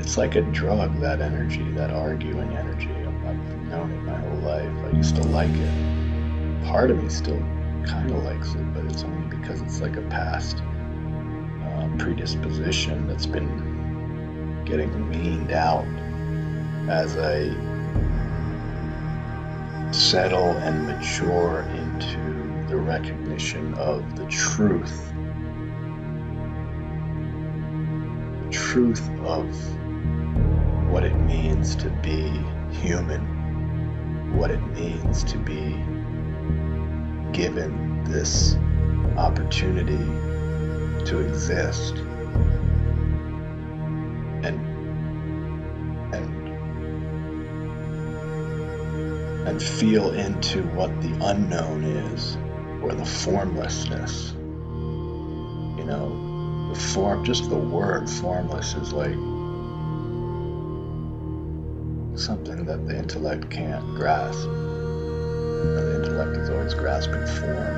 it's like a drug, that energy, that arguing energy. I've known it my whole life. I used to like it. Part of me still kind of likes it, but it's only because it's like a past predisposition that's been getting weaned out as I settle and mature into the recognition of the truth of what it means to be human, what it means to be given this opportunity to exist and feel into what the unknown is, or the formlessness. You know, the form, just the word formless is like something that the intellect can't grasp. The intellect is always grasping form.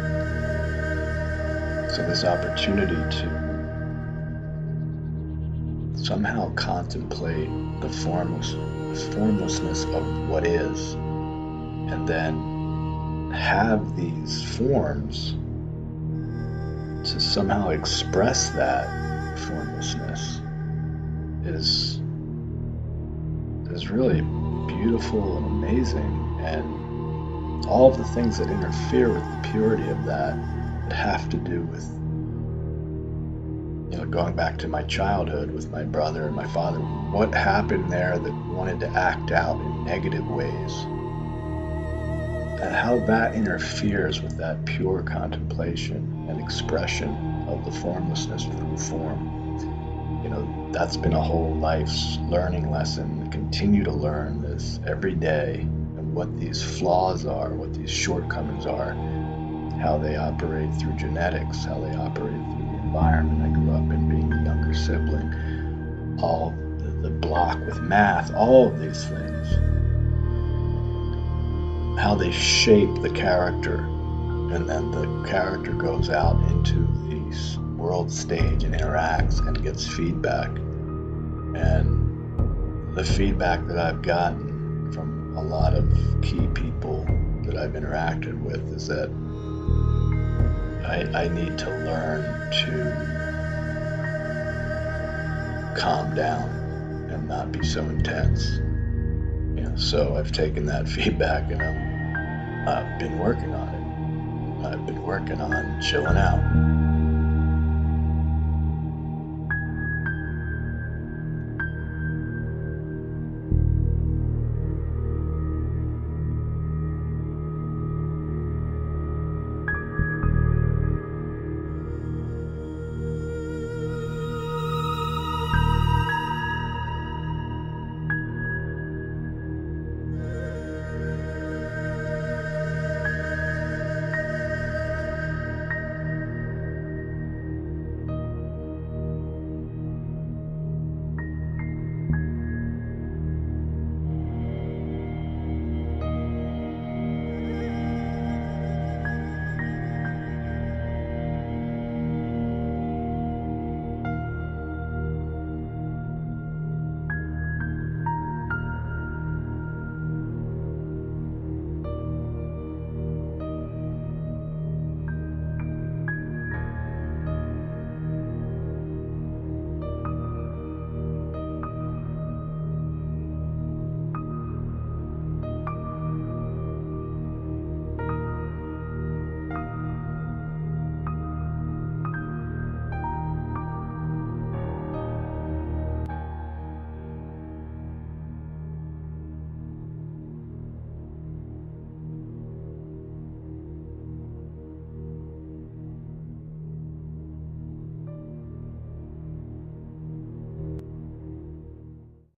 So this opportunity to somehow contemplate the formlessness of what is, and then have these forms to somehow express that formlessness is really beautiful and amazing. And all of the things that interfere with the purity of that have to do with, you know, going back to my childhood with my brother and my father. What happened there that wanted to act out in negative ways, and how that interferes with that pure contemplation and expression of the formlessness through form. You know, that's been a whole life's learning lesson. I continue to learn this every day, and what these flaws are, what these shortcomings are, how they operate through genetics, how they operate through the environment I grew up in, being the younger sibling, all the block with math, all of these things, how they shape the character, and then the character goes out into the world stage and interacts and gets feedback. And the feedback that I've gotten from a lot of key people that I've interacted with is that I need to learn to calm down and not be so intense. You know, so I've taken that feedback and I've been working on it. I've been working on chilling out.